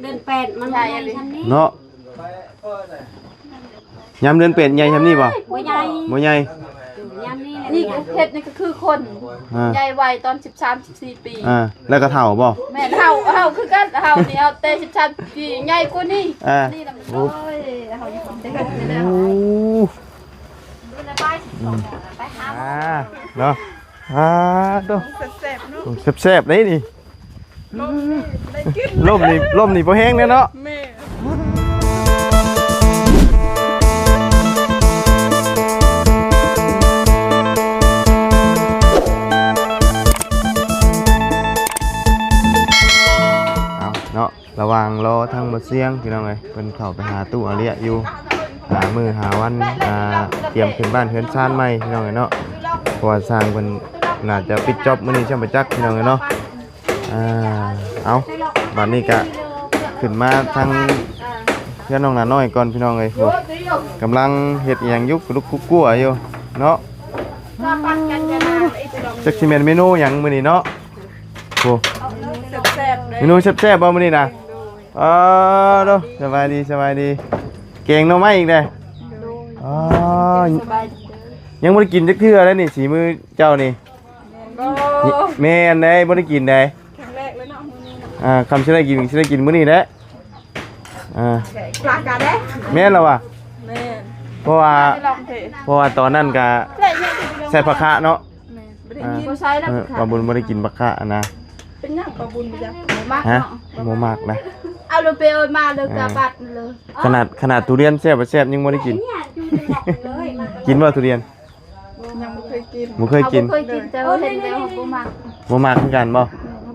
เดือน8มันใหญ่ชั้นนี้เนาะยามเดือนเป็ดใหญ่ทำนี่บ่บ่ใหญ่บ่ใหญ่ยามนี้นี่เฮ็ดนี่ก็คือคนใหญ่วัยตอน13-14ปีแล้วก็เฒ่าบ่แม่เฮาคือกันเฮานี่เฮาแต่13ปีใหญ่กว่านี่นี่ล่ะโอ้ยเฮาอยู่ได้กันนี่แล้วเนาะโตแซ่บๆเนาะแซ่บๆได้นี่ลมนี่บ่แห้งเนาะแม่เนาะระวังรอทั้งบ่เสียงพี่น้องเอ้ยเพิ่นเข้าไปหาตู้อาเลียอยู่หามื้อหาวันเตรียมขึ้นบ้านเฮือนชานใหม่พี่น้องเอ้ยเนาะเพราะว่าสร้างเพิ่นน่าจะปิดจ็อบมื้อนี้ใช่บ่จักพี่น้องเอ้ยเนาะเอาบัดนี้ก็ขึ้นมาทางเพื่อนน้องหน้าน้อยก่อนพี่น้องเอ้ยโหกำลังเฮ็ดอีหยังอยู่กุกกุ๊กกัวอยู่เนาะจักสิแม่นเมนูหยังมื้อนี้เนาะโหเมนูแซ่บๆบ่มื้อนี้นะเด้อสบายดีเก่งเนาะมาอีกเด้ยังบ่ได้กินจักเทื่อเลยนี่สีมือเจ้านี่แม่นได้บ่ได้กินได้ครั้งแรกเลยเนาะมื้อนี้คำสิได้กินมื้อนี้แหละปลากาเด้แม่นแล้วว่ะแม่นเพราะว่าตอนนั้นก็ใส่ผักคะเนาะบ่ใส่แล้วปลาบุญบ่ได้กินผักคะนะเป็นหยังปลาบุญจ้ะบ่มัก ฮะ เนาะ บ่มักนะเอาเลยไปเอามาเลยกะบัดเลยขนาดทุเรียนแซ่บยังบ่ได้กินกินบ่ทุเรียนยังบ่เคยกินบ่เคยกินแต่เห็นแล้วบ่มักบ่มักคือกันบ่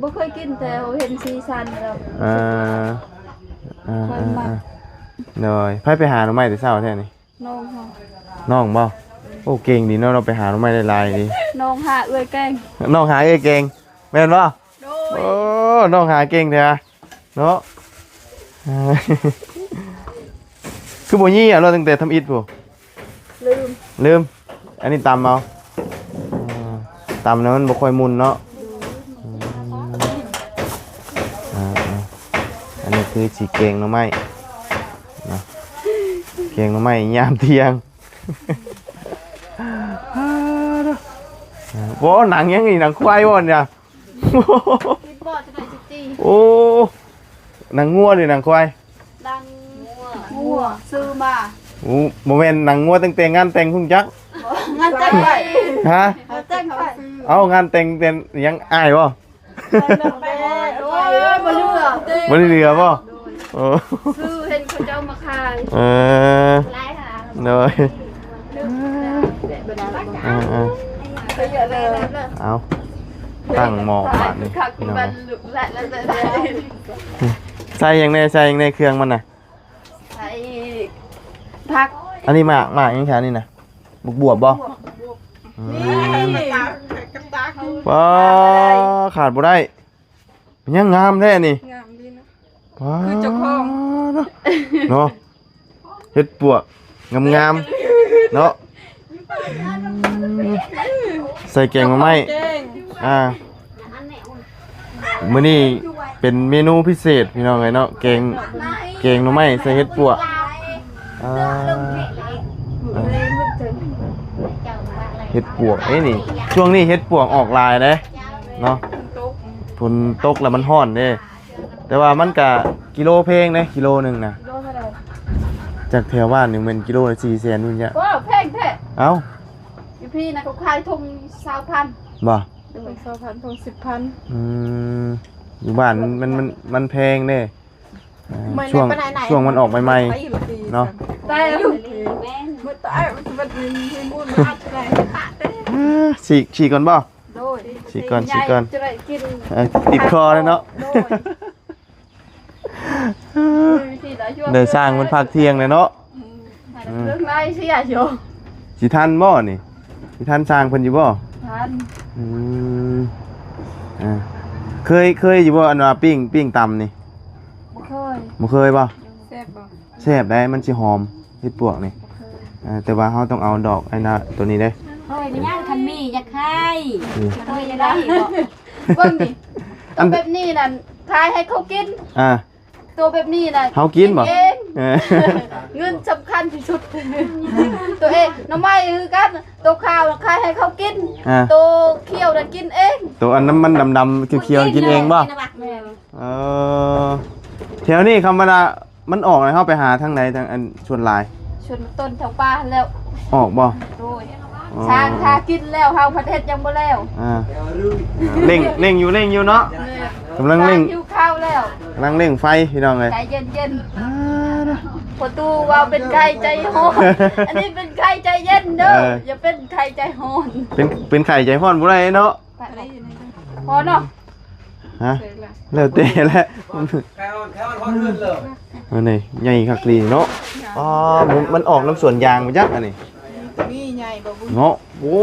บ่เคยกินแต่เห็นสีสันแล้วเลยไปหาหน่อไม้แต่เช้าแท้นี่น้องบ่โอ้เก่งดีเนาะเราไปหาหน่อไม้หลายๆดิน้องหาเอื้อยแกงน้องหาเอ้ยเก่งแม่นบ่โอ้น้องหาเก่งแท้เนาะคือบ่ยี่เราตั้งแต่ทำอิฐพุ่นลืมอันนี้ตำเอาตำแล้วมันบ่ค่อยมุนเนาะอันนี้คือสีเก่งหน่อไม้นะเก่งหน่อไม้ยามเที่ยงโอ้หนังยังอีหนังควายบ่เนี่ยโอ้หนังงัวหรือหนังควายดังงัวซื้อมาโอ้โมเมนต์หนังงัวตั้งแต่งานแต่งพุ่งจักงานแต่งไปฮะแต่งไปเอางานแต่งเป็นยังอายบ่บ่ได้เรือบ่โอ้ซื้อเห็นเขาเจ้ามาขายเลยเอาตั้งหม้อบาดนี่ใส่ยังในเครื่องมันน่ะใส่ผักอันนี้หมากยังแค่นี้นะบวบบ่ว้าขาดบ่ได้ยังงามแท้นี่งามดีนะคือเจ้าของเนาะเฮ็ดปวกงามเนาะใส่แกงมาไหมมื้อนี้เป็นเมนูพิเศษพี่น้องเอ้ยเนาะแกงหน่อไม้ใส่เฮ็ดปวกเฮ็ดปวกนี่ช่วงนี้เฮ็ดปวกออกลายเด้เนาะฝนตกแล้วมันร้อนเด้แต่ว่ามันก็กิโลเพลงเด้กิโลนึงนะจากแถวบ้านนี่มันกิโลละ400,000นู่นจ้ะโอ้แพงแท้เอ้าอยู่พี่นะเขาขายถุง20,000บ่ถุง20,000ถุง10,000อยู่บ้านมันแพงเด้ช่วงมันออกใหม่ๆเนาะแต่อยู่มันตายมันมีมูลมันอะไรฉีกก่อนบ่ฉีกก่อนติดคอเลยเนาะเดินสร้างมันพักเที่ยงเลยเนาะเรื่องไรเสียโยสิทันบ่นี่สิทันสร้างเพิ่นอยู่บ่ทันเคยอยู่บ่อันว่าปิ้งตำนี่บ่เคยบ่แซ่บได้มันสิหอมเฮ็ดปวกนี่แต่ว่าเฮาต้องเอาดอกไอ้น่ะตัวนี้เด้เฮ้ยมันยังคันมีอยากให้เฮ้ยได้บ่เบิ่งดิแบบนี้นั่นขายให้เขากิน ตัวแบบนี้นะ เฮากินบ่ เอง เงินสำคัญที่สุด ตัวเองน้ำไม้คือกันตัวข้าวใครให้เขากินตัวเคี่ยวนั่นกินเอง ตัวอันน้ำมันดำๆเขียวๆกินเองบ่เออแถวนี้คำว่ามันออกเลยเฮาไปหาทางไหนทางอันชวนลาย ชวนต้นแถวป่าแล้ว ออกบ่ โดยช้างคากินแล้วเฮาประเทศยังบ่แล้ว เร่งอยู่เนาะกำลังเร่ง หิวข้าวแล้ว กำลังเร่งไฟพี่น้องเลย ใจเย็นๆประตูว่าเป็นไข่ใจฮ้อนอันนี้เป็นไข่ใจเย็นเด้ออย่าเป็นไข่ใจฮ้อน เป็นไข่ใจฮ้อนบ่ได้เนาะ พอเนาะ ฮะแล้วแต่แล้ว แค่วันเลื่อนเลย อันนี้ใหญ่คักลีเนาะอ๋อมันออกน้ำสวนยางมาจักอันนี้ มีใหญ่บ่บุญ เนาะโอ้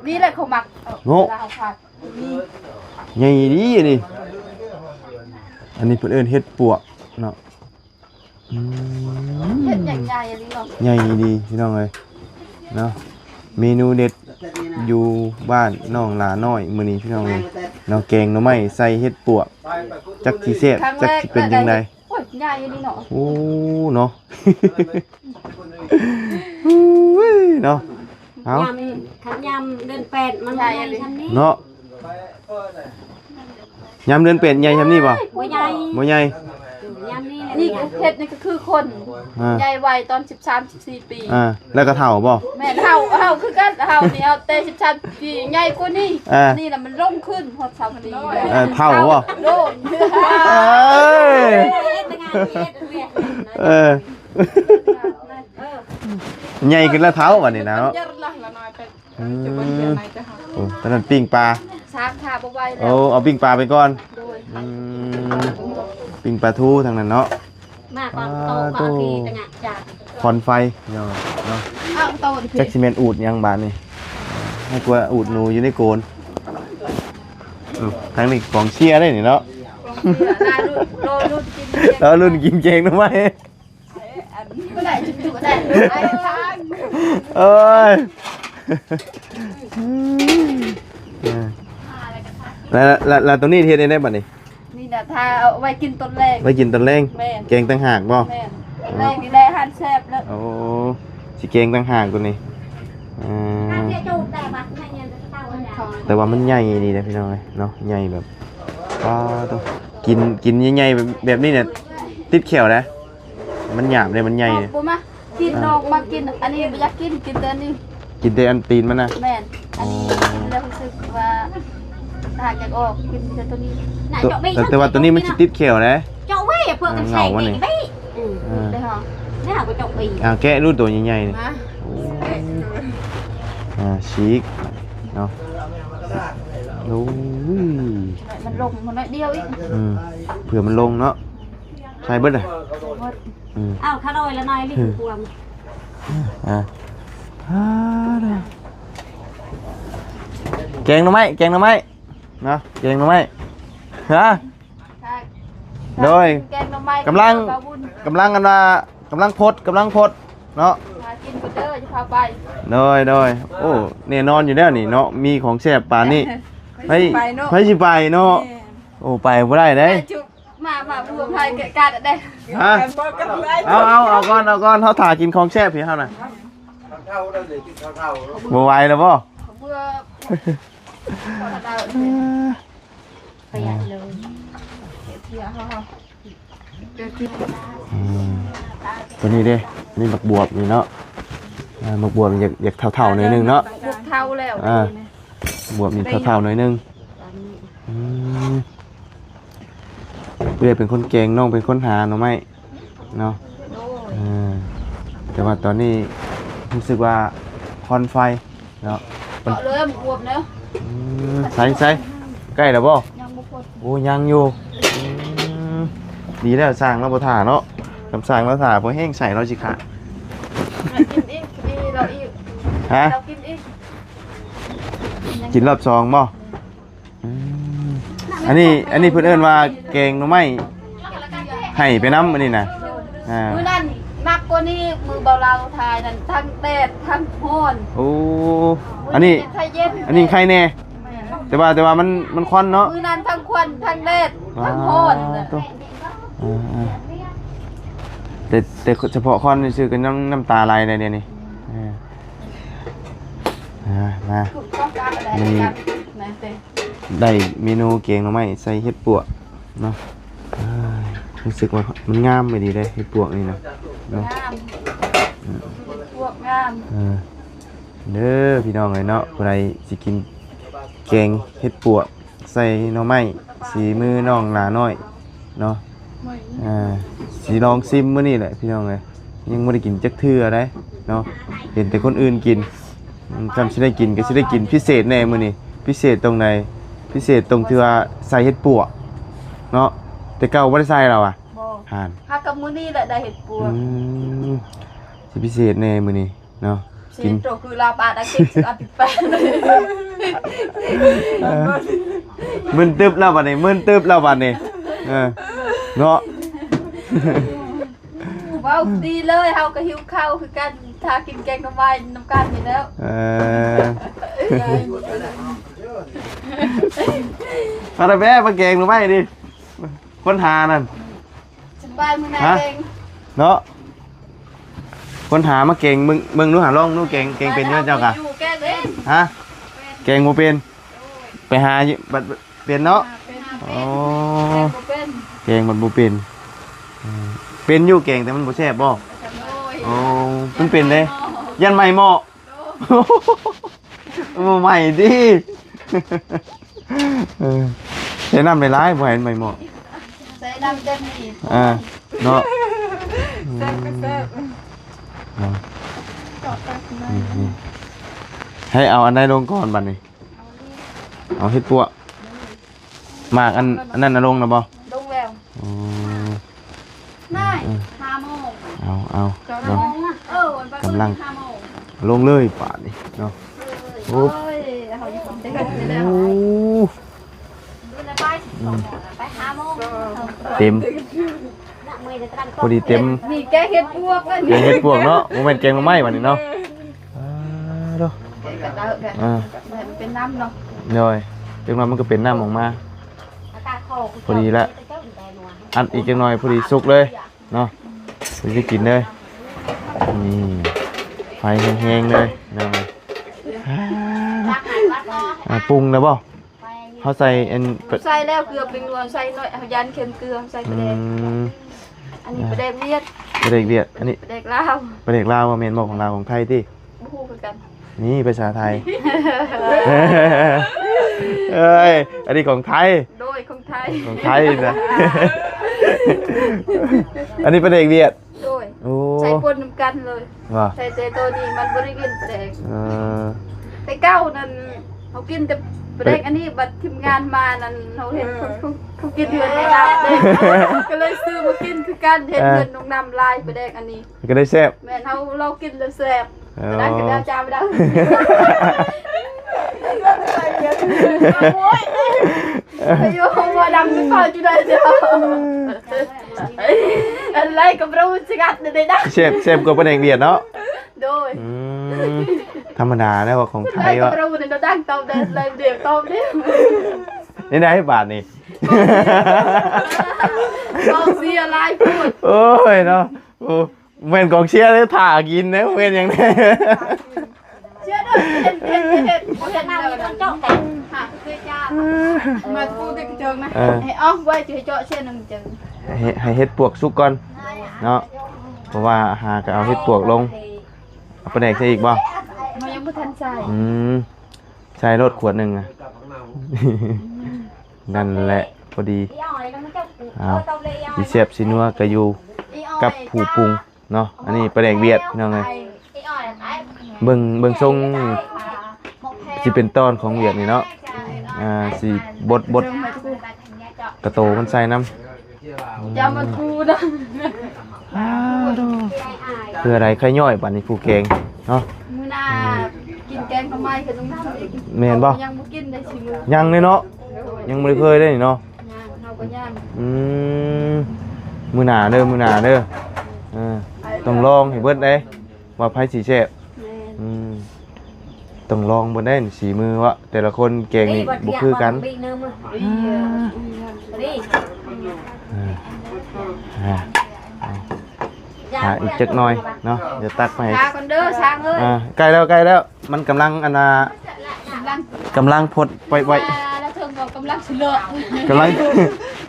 นี่แหละเขามัก โง่ ลาวผัด ใหญ่ดีนี่อันนี้เพิ่นเอิ้นเฮ็ดปวกเนาะ เห็ดใหญ่ๆอันนี้เนาะ ใหญ่ดีพี่น้องเอ้ยเนาะเมนูเด็ดอยู่บ้านน้องหลาน้อยมื้อนี้พี่น้องเอ้ยเนาะแกงหน่อไม้ใส่เฮ็ดปวกจักสิแซ่บจักสิเป็นจังได โอ้ยใหญ่อันนี้เนาะ โอ้เนาะ อุ้ยเนาะเอา ยำขันยำเดินเป็ดมันใหญ่ทำนี้ เนาะยำเดือนเป็ดใหญ่ทำนี่ป่ะ บ่ใหญ่ บ่ใหญ่ ยำนี่ นี่เห็ดนี่ก็คือคน อ่า ใหญ่วัยตอน13-14 ปี แล้วก็เฒ่าป่ะ แม่เฮาคือกันเฮานี่เอาแต่13ปีใหญ่กว่านี่ นี่น่ะมันลงขึ้นฮอด3ปี เฒ่าป่ะ โลด เอ้ยเออใหญ่ขึ้นแล้วเฒ่าวันนี้นะเนาะ ยัดละละน้อยไปจะบ่เขียนไหนจะหา โอ้ตอนนั้นปิ้งปลา สร้างทาบ่ไหวแล้ โอ้ ว เอาปิ้งปลาไปก่อน โดย ปิ้งปลาทูทางนั้นเนาะ มากกว่าโตกว่าทีต่างหากจาก คอนไฟเนาะ อ้าวโตดิ แจ็คซิเมนอูดยังบานนี่ให้กลัวอูดหนูอยู่ในโกนทั้งนี้กองเชียร์ได้นี่เนาะ นารุ่นกิน แล้วรุ่นกินเจงทำไม ก็ได้จุดก็ได้ไอ้ทาง เอ้ยแล้วตรงนี้เทียนได้บัดนี่ นี่น่ะทาเอาไว้กินต้นแรก ไปกินตอนแรงเกงตั้งหากบ่ แม่ต้นแรกนี่แหละหันแซ่บแล้ว โอ้สิเกงตั้งหากตัวนี้ เจ้าจูบแต่บัดไม่เงินเต้าเนี่ย แต่ว่ามันใหญ่ดีนะพี่น้องเนาะใหญ่แบบว้าตัวกินใหญ่ๆแบบนี้เนี่ยติดเขียวนะมันหยาบเลยมันใหญ่เนี่ย ปุ๊มากินนอกมากินอันนี้อยากกินแต่อันนี้ กินแต่อันตีนมันนะ แม่นอันนี้กินแล้วรู้สึกว่าหากอยากออกกินแต่ตัวนี้ แต่ว่าตัวนี้มันสิติดเขียวนะ เจ้าเว้ยเพื่อกันใช้เด็กไป ได้หรอ นี่หาก็เจ้าปี แกะรูดตัวใหญ่ๆนี่ นะ ชีกเนาะโอ้ย มันลงมันน้อยเดียวอีก เผื่อมันลงเนาะใช่เบิดเลย อ้าวข้าลอยแล้วน้อยรีบควม แกงหน่อไม้เนาะแกงหน่อไม้ฮะ โดย แกงหน่อไม้ กำลังพดเนาะ มากินกูเด้อจะพาไป โดยโอ้แน่นอนอยู่แล้วนี่เนาะมีของแซ่บปานนี้ไปสิไปเนาะโอ้ไปบ่ได้เด้ จุ๊บมาบวมไทยเกิดการได้ ฮะเอาก่อนเฮาถ่ากินของแซ่บพี่เฮาน่ะ เท่าได้เลยกินเท่า บ่ไหวแล้วบ่ เบื่อพอดาว ประหยัดเลย เที่ยวเฮา ตัวนี้เด้นี่บักบวบนี่เนาะบักบวบอยากเท่าๆหน่อยนึงเนาะ บวกเท่าแล้ว บวบนี่เท่าๆหน่อยนึงเพื่อเป็นคนเก่งน้องเป็นคนหาเนาะไหมเนาะแต่ว่าตอนนี้รู้สึกว่าคอนไฟเนาะ เกาะเลยบวมเนาะ ใส่ใกล้แล้วบ่ ยังบ่พอ โอ้ยังอยู่ดีแล้วสร้างเราบ่ถ่าเนาะคำสั่งเราถ่าพอแห้งใส่เราสิค่ะ กินอีกเราอีก ฮะ เรากินอีก กินรอบสองบ่อันนี้เพิ่นเอิ้นว่าแกงหน่อไม้ให้ไปน้ำอันนี้นะมือนั่นนักกว่านี้มือเบาเราทายนั่นทั้งแดดทั้งร้อน โอ้อันนี้ใครแน่แต่ว่ามันควันเนาะ มือนั้นทั้งควันทั้งแดดทั้งร้อน แต่เฉพาะคอนนี่ชื่อกันน้ำตาไหลเลยเดี๋ยวนี้มา ได้เมนูแกงหน่อไม้ใส่เห็ดปวกเนาะรู้สึกว่ามันงามไปดีเลยเห็ดปวกนี่นะเนาะ งามพวกงาม เด้อพี่น้องเลยเนาะผู้ใดสิกินแกงเห็ดปวกใส่หน่อไม้สีมือน้องหลาน้อยเนาะสีลองซิมมื้อนี้แหละพี่น้องเลยยังไม่ได้กินจักเทื่อได้เนาะเห็นแต่คนอื่นกินจำสิได้กินก็สิได้กินพิเศษแน่มื้อนี้พิเศษตรงไหนพิเศษตรงที่ว่าใส่เห็ดปวกเนาะแต่เก่าบ่ได้ใส่เราอ่ะ บ่ ห่าน ฮักกับมื้อนี้แหละได้เห็ดปวก สิพิเศษแน่มื้อนี้เนาะ สิโตคือลาบาดอาเก็บสิอาปิดแปะ มึนตึบแล้วบัดนี้มึนตึบแล้วบัดนี้เนาะ ว้าวดีเลยเฮาก็หิวข้าวคือกันถ้ากินแกงหน่อไม้น้ำกันนี่แล้ว อะไรแม่มาแกงหรือไม่ดิคนหานั่น สบายมื้อไหนเอง เนาะคนหามาเก่งมึงนู้หาล่องนู้เก่งเป็นเยอะเจ้ากะ อยู่แกงเอง ฮะเก่งโมเป็นไปหาบัดเป็นเนาะอ๋อ แกงบ่เป็น เก่งบัดโมเป็นเป็นอยู่เก่งแต่มันบ่แซ่บบ่ โอ้ย โอ้มันเป็นเลยยันใหม่หม้อใหม่ดิใช้น้ำในร้ายบ่เห็นใหม่หม้อ ใส่น้ำเต็มนี่ เนาะ แซ่บก็แซ่บจอดตักนะ ให้เอาอันใดลงก่อนบัดนี้เอาเฮ็ดปัวหมากอันนั้นน่ะลงนะบ่ ลงแล้ว อ๋อ ได้5 โมง เอา 5 เนาะ โมงนะวันไป กำลัง 5 โมง ลงเลยป่านนี้เนาะ โอ้ยเขาอยู่ผมได้กันแล้ว โอ้ ไปหาโมง เต็มพอดีเต็ม มีแกงเห็ดพวกเลย แกงเฮ็ดพวกเนาะโมเมนต์แกงมาไหม้บัดนี้เนาะเนาะ กระเดาะแบบมันเป็นน้ำเนาะ เลยจังหน่อยมันก็เป็นน้ำออกมาพอดีละอัดอีกจังหน่อยพอดีสุกเลยเนาะพอดีจะกินเลยนี่ไฟแห้งๆเลยเนาะปรุงแล้วบ่เขาใส่อัน ใส่แล้วเกลือเป็นนัวใส่หน่อยเอายันเค็มเกลือใส่ปลาแดกอันนี้ปลาแดกเวียด ปลาเด็กเวียดอันนี้ ปลาแดกลาว ปลาเด็กลาวว่าเมนบอกของลาวของไทยที่ บู๊คือกัน นี่ภาษาไทย เอ้ยอันนี้ของไทย โดยของไทย ของไทยนะ อันนี้ปลาเด็กเวียด โดย โอ้ ใส่ปนน้ำกันเลย ว่ะ ใส่แต่ตัวนี้มันบริกินปลาแดก เออ แต่เก้านั่นเขากินแต่ปลาแดกอันนี้บัดทีมงานมานั่นเขาเห็นเขากินเดือนในลาวเลยก็เลยซื้อมากินคือการเห็นเงินน้องนำลายปลาแดกอันนี้ ก็ได้แซ่บ แม่นเรากินแล้วแซ่บได้กันแล้วจ้าไม่ได้โอ้ยอายุมาดำไม่พอจุดเลยเดียวอะไรกับเราสิกัดเด็ดๆ แซ่บกว่าปลาเด็กเวียดเนาะ โดย ธรรมดาแล้วว่าของไท อะไร ย กับ ว่า เราเนี่ยเราดังตอมเด็ดเลยเดี๋ยวตอมเดียว นี่ได้บาทนี่ ตอมเสียลายพูด โอ้ยเนาะโอ้เว้นกองเชียร์เลยถ่ากินนะเว้นอย่างนี้ เชื่อด้วยเห็นเลย เจ้าแต่ หาคือจ้า มาปูติกเจิงนะ ให้อ้อมไว้จะให้เจาะเช่นนึงจัง ให้เฮ็ดปวกสุกก่อนเนาะเพราะว่าหาก็เอาเฮ็ดปวกลงเอาปลาแดกใส่อีกบ่ มันยังไม่ทันใส่ ใส่รถขวดหนึ่งอ่ะ นั่นแหละพอดีเอาสีเสียบสีนัวกระยูกับผูปรุงเนาะอันนี้ปลาแดกเวียดเนาะไงเบิ่งทรงสิเป็นตอนของเวียดนี่เนาะสิบดกระโตมันใส่น้ำ ยามันทูนะ เพื่ออะไรใครย่อยป่านนี้ผู้แกงเนาะ มื้อหน้ากินแกงทำไมคือต้องทำอีก แม่นบ่ ยังบ่กินได้สิมื้อ ยังเลยเนาะยังไม่ได้เคยได้นี่เนาะ เฮาก็ย่าง มื้อหน้าเด้อมื้อหน้าเด้อต้องลองให้เบิดเด้ว่าไผสิแซ่บ แม่ ต้องลองเบิดได้นี่สีมือวะแต่ละคนแกงนี่บ่คือกัน อีกจักหน่อยเนาะเดี๋ยวตักไป ช้าคนเด้อช้างเอ้ย ใกล้แล้วมันกำลังกำลังพดไว้ แล้วเธอบอกกำลังเฉลย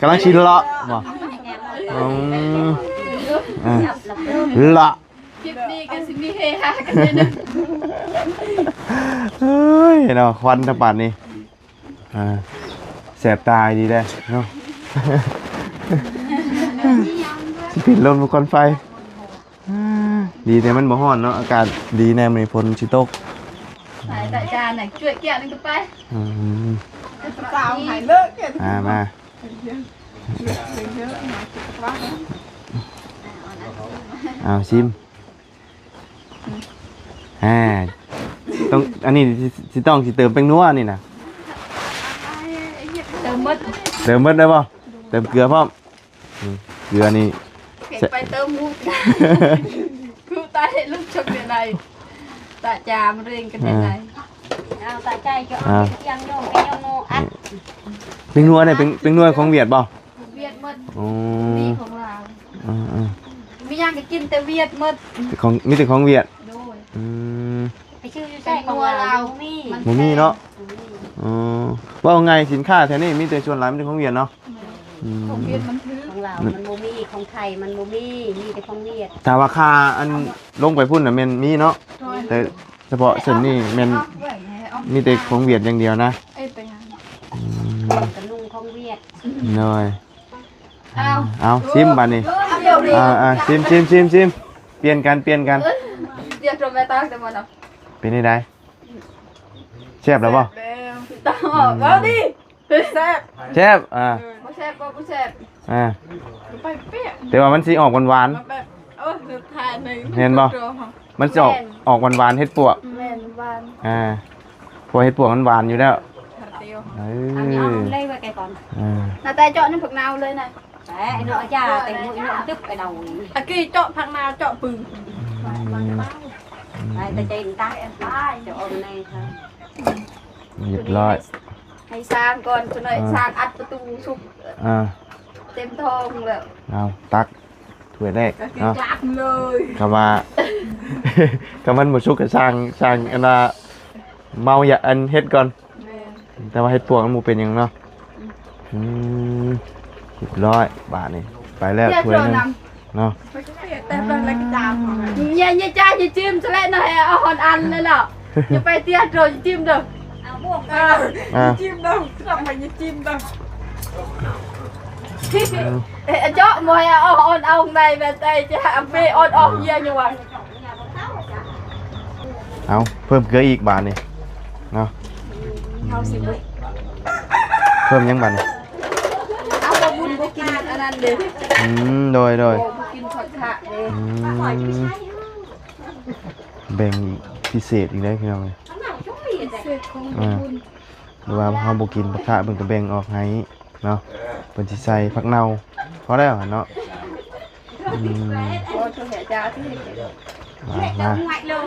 กำลังชิเลาะบ่เลาะ คลิปนี้ก็สิมีเฮฮากันนิดนึง เฮ้ยเนาะควันตะปัดนี่แสบตายดีได้เนาะสิปิดลมควันไฟดีแต่มันบ่ฮ้อนเนาะอากาศดีแน่มีฝนสิตก ใส่แต่จานไหนช่วยแกะนึงก็ไป สาวหายเลิกกัน มา เยอะๆ เอาชิมต้องอันนี้สิต้องสิเติมแป้งนัวนี่นะ เติมมด เติมเบิดได้ป่ะเติมเกลือพร้อมเกลือนี่ เก็บไปเติมมูกคือตาเห็นลูกชกเดี๋ยวไหนตาจามเรียงกันเดี๋ยวไหน เอาตาใจจะยังโยงไปโยงโนอัด แป้งนัวเนี่ยเป็นนัวของเวียดป่ะ เวียดมด อ๋อ นี่ของเราไม่อยากจะกินแต่เวียดมด ของมีแต่ของเวียด โดย ไปชื่อใส่ของเรามี หมูมีเนาะว่าไงสินค้าแถวนี้มีแต่ส่วนหลายมีแต่ของเวียดเนาะ ของเวียดมันถือ ของเรามันบ่มีของไทยมันบ่มีแต่ของเวียด แต่ว่าค่าอันลงไปพุ่นน่ะแม่นมีเนาะแต่เฉพาะส่วนนี้แม่นมีแต่ของเวียดอย่างเดียวนะ ไอ้แต่ง กระนุ่งของเวียด น้อย เอา ชิมบัดนี้ เดี๋ยวนี้ ชิมเปลี่ยนกัน เดี๋ยวโดนแม่ตาแต่หมดอ่ะ เป็นได้ได้แซ่บแล้วบ่ แล้ว ตาบอกแล้วดิ แซ่บ แซ่บบ่แซ่บบ่แซ่บ ไปเปี้ย แต่ว่ามันสิออกหวาน มาแบบสุดท้ายหนึ่ง ๆมันสิออกหวานๆเฮ็ดปวก แม่นหวาน เพราะเฮ็ดปวกมันหวานอยู่แล้ว เดียว เอาเลยไว้แกก่อน น่าแต่เจาะน้ำผักนาวเลยนะ แต่ไอ้เนาะจ้าแต่มือเนาะตึ๊บไปเรา ตะกี้เจาะพังนาเจาะปึง แต่ใจตาจะเอาในค่ะ เรียบร้อย ให้สร้างก่อนจนหน่อยสร้างอัดประตูสุกเต็มทองแล้ว เอาตักถ้วยแรก ตะกี้ เนาะ จับเลย คำว่า คำมันบ่สุกก็สร้างอันน่ะเมาอย่าอันเฮ็ดก่อน แม่ แต่ว่าเฮ็ดปวกมันบ่เป็นหยังเนาะเรียบร้อยบาทนี่ไปแล้ว เดี๋ยว ถ้วย โจ หนึง น เนาะ ไม่ใช่แต่เป็นอะไรก็ตาม ำอย่าจ้าอย่าจิ้มซะแล้วหน่อยเอาหอนอันเลยเนาะอย่าไปเตี้ยโจนจิ้มเด้อ เอาบวก จิ้มดังทำไมจิ้มดัง เจาะมวยเอาหอนเอาในแบบใจจะไปออนออกเยี่ยอยู่ว่ะ เอาเพิ่มเกลืออีกบาทนี่เนาะ เอาสิบุ เพิ่มยังบาทนี่ เอาบะบุญบกินอันนั้นเด้ โดย โอ้บกินผักขะเด้ แบ่งพิเศษอีกได้พี่น้องเลย เสร็จของบุญ หรือว่าเฮาบ่กินผักคะเพิ่นก็แบ่งออกให้เนาะเพิ่นสิใส่ผักเน่าพอแล้วเนาะ โอ้เธอแห่จ้าที่ มา ngoại lô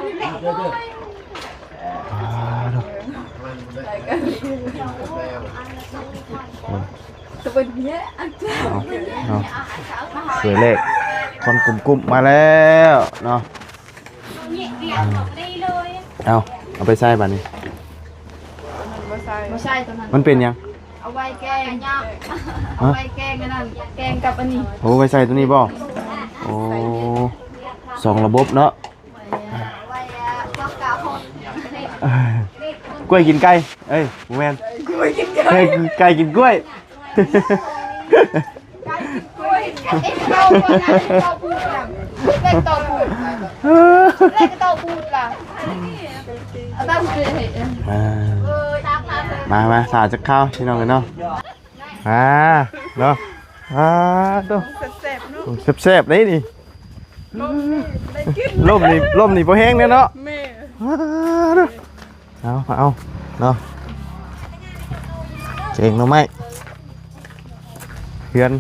จะเป็นเนี้ยอันเจ้า เนาะสวยเลขคนกลุ่มๆมาแล้วเนาะ nhẹ nhẹ đi lôi เอาไปใส่บัดนี้ ไม่ใช่ ไม่ใช่ตอนนั้น มันเป็นยัง เอาไว้แกงเอาไว้แกงอันนั้นแกงกับอันนี้ โอ้ไปใส่ตัวนี้บ่โอ้สองระบบเนาะ ไว้ฟักกาหด กล้วยกินไก่เอ้ยบ่แม่นกล้วยกินไก่ไก่กินกล้วย เอ็กโตก่อนนะเอ็กโตพูดล่ะเอ็กโตพูดเอ็กโตพูดล่ะเอาตั้งใจให้ มาสาจะข้าวพี่น้องกันเนาะเนาะตัว เสร็จเนาะ แซ่บๆเลยนี่ ได้กิน ล่มนี่พอแห้งเลยเนาะ แม่ เอาเนาะเก่งเนาะไหมเพื่อน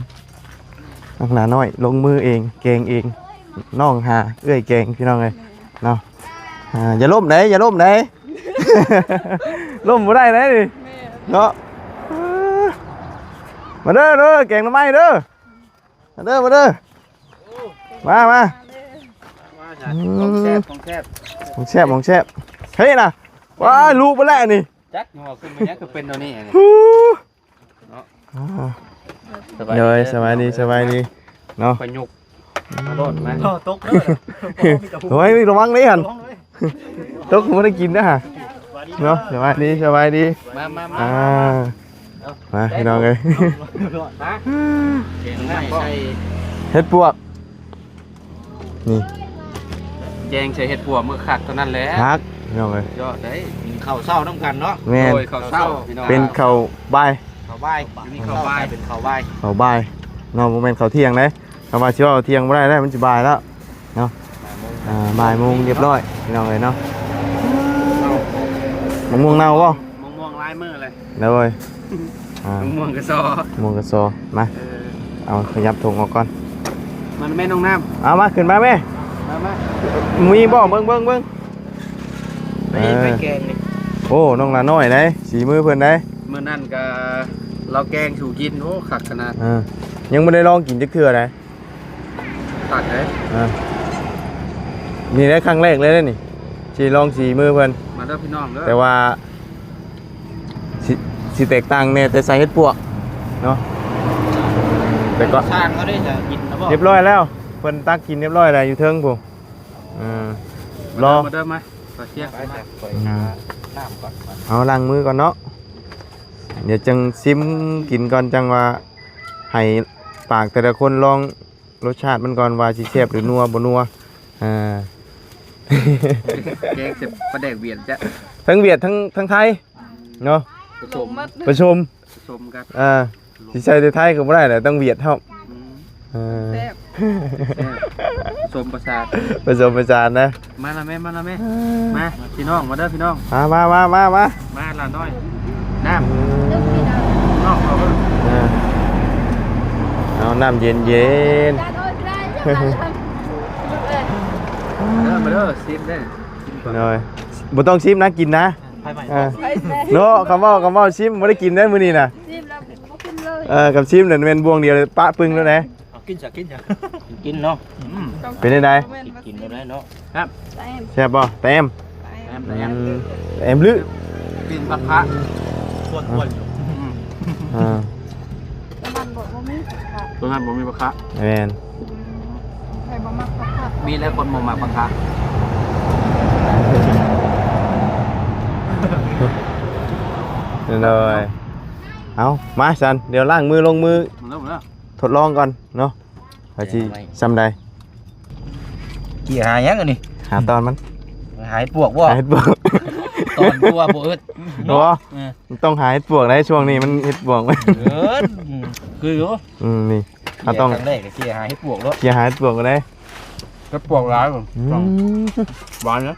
นักหนาน้อยลงมือเองเก่งเองน้องหาเอ้ยเก่งพี่น้องเลยเนาะอย่าล่มไหนอย่าล่มไหน ล่มบ่ได้ไหนดิเนาะมาเด้อเก่งเนาะไหมเด้อมาเด้อ มามา ของแซ่บของแซ่บ ของแซ่บของแซ่บเฮ้ยน่ะว้าลูกไปแล้วนี่ จักหัวขึ้นมาเนี้ยคือเป็นตัวนี้ ฮู้เลยสบายดีสบายดีเนาะ ประยุกมาโดดมา ตก โอ้ยระวังนี่หันตกไม่ได้กินนะฮะเนาะสบายดีสบายดี มา มาพี่น้องเลย มาเก่งง่ายใส่ เฮ็ดปวกนี่ แยงใส่เห็ดปัวมือขัดเท่านั้นแหละ ฮักพี่น้องเลย ยอดได้ ข้าวเศร้าน้ำกันเนาะ แม่น โดยข้าวเศร้าพี่น้อง เป็นข้าวบ่าย ข้าวใบาย นี่ข้าวใบ เป็นข้าวใบาย ข้าวบ่ายเนาะบ่แม่นข้าวเที่ยงเลยคำว่าสิว่าข้าวเที่ยงบ่ได้มันสิบ่ายแล้วเนาะบ่ายโมงเรียบร้อยพี่น้องเลยเนาะมะม่วงเน่าบ่ ม่วงลายมือเลย แล้วเว้ย ม่วงกระซอ มะม่วงกระโซมาเอาขยับถุงออกก่อน มันแม่น้องน้ เอามาขึ้นมาแม่ ำมา มีบ่เบิ่ง ไปแกงนี่ โอ้น้องละน้อยได้สีมือเพิ่นได้ เมื่อนั่นก็เราแกงสู่กินโอ้ขัดขนาด ยังบ่ได้ลองกินจักเทื่อได้ ตัดเลย นี่ได้ครั้งแรกเลยเด้อนี่สิลองสีมือเพิ่น มาเด้อพี่น้องเด้อ แต่ว่าสิแตกต่างแน่แต่ใส่เฮ็ดปวกเนาะแต่ก็ สร้างเขาได้จะกินนะบ่ เรียบร้อยแล้วเพิ่นตักกินเรียบร้อยแล้วอยู่เทิงพุ่นรอ มาเด้อมาขอเชียร์ ไปแต่ไปน้ำก่อน เอาล้างมือก่อนเนาะเดี๋ยวจังซิมกินก่อนจังว่าให้ปากแต่ละคนลองรสชาติมันก่อนว่าสิแซ่บหรือนัวบ่นัวแกงจะประแดกเวียนจะ ทั้งเวียดทั้งไทยเนาะ ผสม ประชุม ผสมกัน สิใช้แต่ไทยก็บ่ได้แหละต้องเวียดเท่า แซ่บ ผสมประสาท ผสมประสานนะ มาละแม่มาพี่น้องมาเด้อพี่น้อง มา มาละน้อยน้ำน้องเขาก็ เอาน้ำเย็น จานโอ้ยได้ยังไง มาเด้อซิมได้ ๆหน่อยบ่ต้องชิมนะกินนะ ไปใหม่ เนาะคำว่าชิมบ่ได้กินได้มื้อนี้น่ะ จิ้มแล้วบ่กินเลย กับชิมนั่นแม่นบวงเดียวเลยปะปึ้งแล้วนะ กินเนาะ เป็นได้ได กินได้เนาะ ครับ แซ่บบ่แต้ม แม่ แอมลึ กินปลาพะ ส่วนอยู่ มันบอกว่ามีค่ะ ตัวนั้นผมมีปลาคะ แม่น ใครบ่มักค่ะ มีแล้วคนมองมาปลาคะ เลยเอามาสันเดี๋ยวล้างมือลงมือ หมดแล้ว ทดลองก่อนเนาะไปสิซ้ำใด เกี่ยหายังอันนี้ หาตอนมัน หายปวกบ่ หาเห็ดปวก ตอนตัวบ่เอิด เนาะต้องหาเห็ดปวกได้ช่วงนี้มันเห็ดปวกไหม เอิดคืออยู่ นี่เขาต้อง ครั้งแรกก็เกี่ยหาให้ปวกแล้ว เคลียร์หาเห็ดปวกก็ได้ ก็ปวกร้ายผมหวานนะ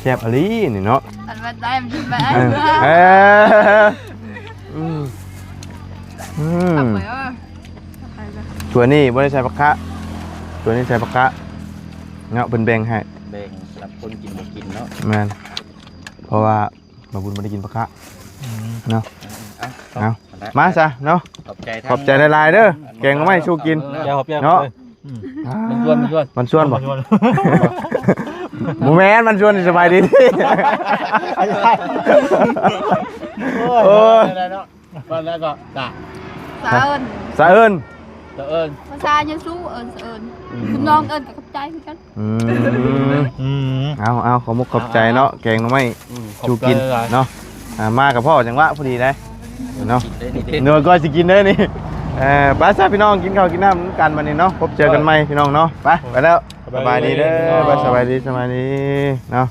แซ่บอะไรนี่เนาะ อันว่าได้มันสิไป เออตัวนี้บ่ได้ใช้ปากคะตัวนี้ใช้ปากคะเงาะเป็นแบ่งให้ แบ่งสำหรับคนกินบ่กินเนาะ แม่นเพราะว่าบาบุญไม่ได้กินปากคะเนาะเอามาซะเนาะ ขอบใจหลายๆเด้อแกงก็ไม่ชูกิน เนาะ มันชวน มันชวนบ่หมูแม่นมันชวนสบายดีโอ้ย วันแล้วก็ด่า สาเอิญ สะเอิญ เอิญ ภาษายังสู้เอิญสาเอิญคุณน้องเอิญกับกับใจเหมือนกัน เอาขอมุกขอบใจเนาะแกงก็ไม่ชูกินเนาะมากับพ่อจังหวะพอดีได้เนาะเนื้อก็สิกินได้นี่ไปซะพี่น้องกินข้าวกินน้ำกันมานี่เนาะพบเจอกันใหม่พี่น้องเนาะไปแล้วสบายดีเด้อสบายดีเนาะ